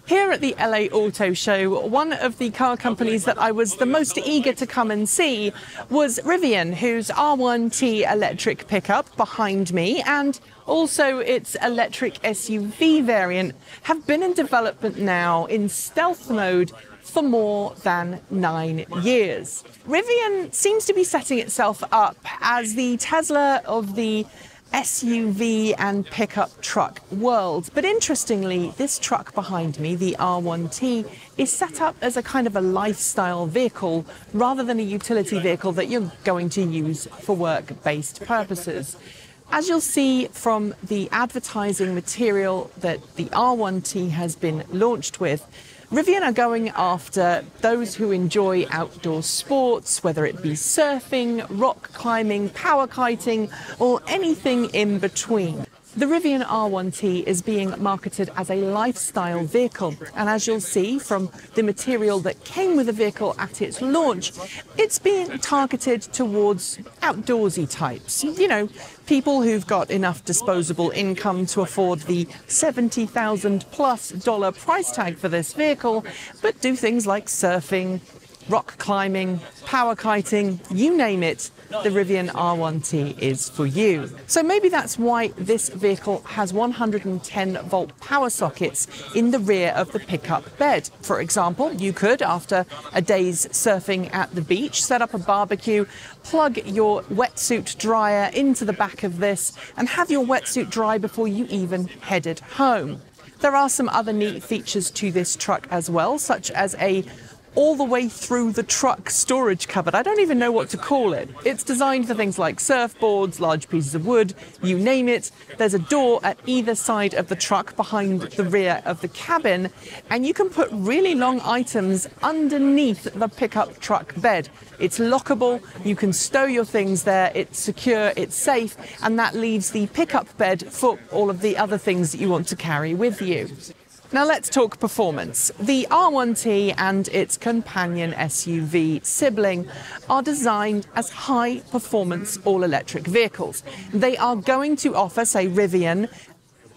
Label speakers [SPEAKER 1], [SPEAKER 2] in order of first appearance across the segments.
[SPEAKER 1] Here at the LA Auto Show, one of the car companies that I was the most eager to come and see was Rivian, whose R1T electric pickup behind me and also its electric SUV variant have been in development now in stealth mode for more than 9 years. Rivian seems to be setting itself up as the Tesla of the SUV and pickup truck world. But interestingly, this truck behind me, the R1T, is set up as a kind of a lifestyle vehicle rather than a utility vehicle that you're going to use for work-based purposes. As you'll see from the advertising material that the R1T has been launched with, Rivian are going after those who enjoy outdoor sports, whether it be surfing, rock climbing, power kiting, or anything in between. The Rivian R1T is being marketed as a lifestyle vehicle, and as you'll see from the material that came with the vehicle at its launch, it's being targeted towards outdoorsy types. You know, people who've got enough disposable income to afford the $70,000+ price tag for this vehicle, but do things like surfing, rock climbing, power kiting, you name it, the Rivian R1T is for you. So maybe that's why this vehicle has 110-volt power sockets in the rear of the pickup bed. For example, you could, after a day's surfing at the beach, set up a barbecue, plug your wetsuit dryer into the back of this, and have your wetsuit dry before you even headed home. There are some other neat features to this truck as well, such as a all the way through the truck storage cupboard. I don't even know what to call it. It's designed for things like surfboards, large pieces of wood, you name it. There's a door at either side of the truck behind the rear of the cabin, and you can put really long items underneath the pickup truck bed. It's lockable, you can stow your things there, it's secure, it's safe, and that leaves the pickup bed for all of the other things that you want to carry with you. Now let's talk performance. The R1T and its companion SUV sibling are designed as high-performance all-electric vehicles. They are going to offer, say, Rivian,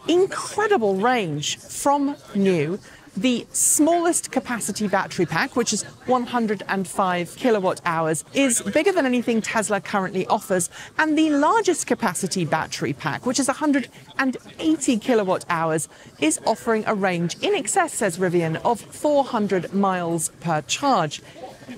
[SPEAKER 1] incredible range from new. The smallest capacity battery pack, which is 105 kilowatt hours, is bigger than anything Tesla currently offers. And the largest capacity battery pack, which is 180 kilowatt hours, is offering a range in excess, says Rivian, of 400 miles per charge.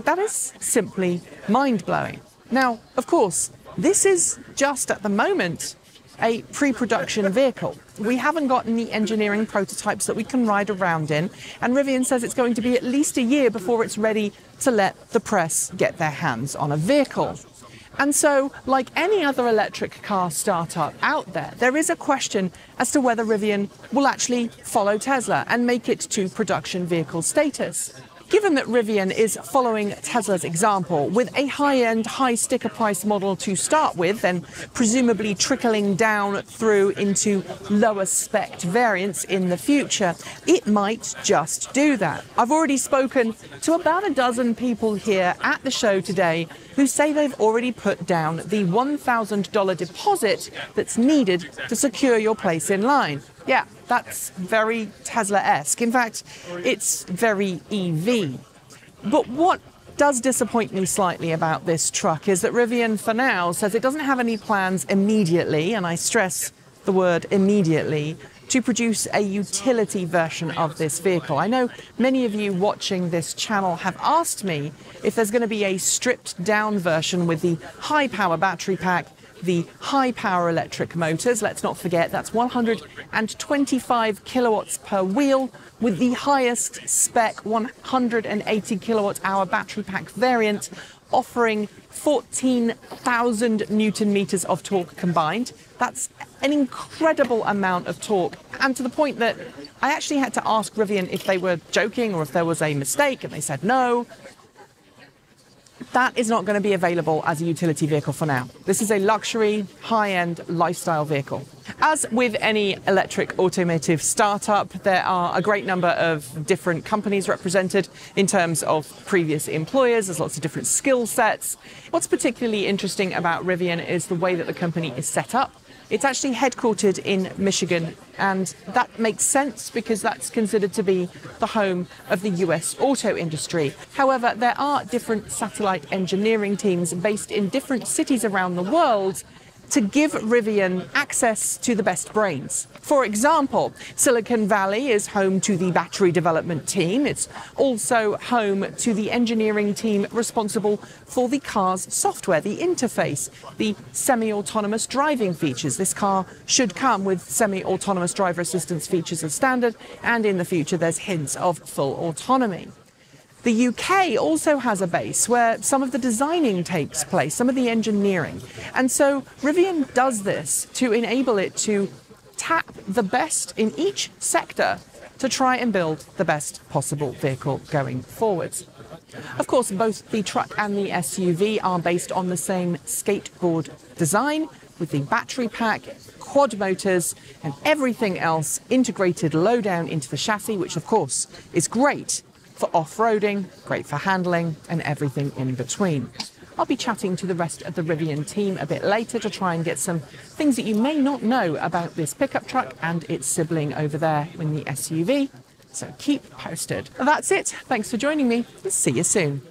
[SPEAKER 1] That is simply mind-blowing. Now, of course, this is just at the moment a pre-production vehicle. We haven't got any engineering prototypes that we can ride around in, and Rivian says it's going to be at least a year before it's ready to let the press get their hands on a vehicle. And so, like any other electric car startup out there, there is a question as to whether Rivian will actually follow Tesla and make it to production vehicle status. Given that Rivian is following Tesla's example with a high-end, high-sticker price model to start with, and presumably trickling down through into lower-spec variants in the future, it might just do that. I've already spoken to about a dozen people here at the show today who say they've already put down the $1,000 deposit that's needed to secure your place in line. Yeah, that's very Tesla-esque. In fact, it's very EV. But what does disappoint me slightly about this truck is that Rivian, for now, says it doesn't have any plans immediately, and I stress the word immediately, to produce a utility version of this vehicle. I know many of you watching this channel have asked me if there's going to be a stripped-down version with the high-power battery pack, the high-power electric motors. Let's not forget that's 125 kilowatts per wheel, with the highest spec 180 kilowatt-hour battery pack variant offering 14,000 newton meters of torque combined. That's an incredible amount of torque, and to the point that I actually had to ask Rivian if they were joking or if there was a mistake, and they said no. That is not going to be available as a utility vehicle for now. This is a luxury, high-end lifestyle vehicle. As with any electric automotive startup, there are a great number of different companies represented in terms of previous employers. There's lots of different skill sets. What's particularly interesting about Rivian is the way that the company is set up. It's actually headquartered in Michigan, and that makes sense because that's considered to be the home of the US auto industry. However, there are different satellite engineering teams based in different cities around the world to give Rivian access to the best brains. For example, Silicon Valley is home to the battery development team. It's also home to the engineering team responsible for the car's software, the interface, the semi-autonomous driving features. This car should come with semi-autonomous driver assistance features as standard, and in the future there's hints of full autonomy. The UK also has a base where some of the designing takes place, some of the engineering. And so Rivian does this to enable it to tap the best in each sector to try and build the best possible vehicle going forwards. Of course, both the truck and the SUV are based on the same skateboard design, with the battery pack, quad motors and everything else integrated low down into the chassis, which of course is great for off-roading, great for handling, and everything in between. I'll be chatting to the rest of the Rivian team a bit later to try and get some things that you may not know about this pickup truck and its sibling over there in the SUV. So keep posted. That's it. Thanks for joining me. See you soon.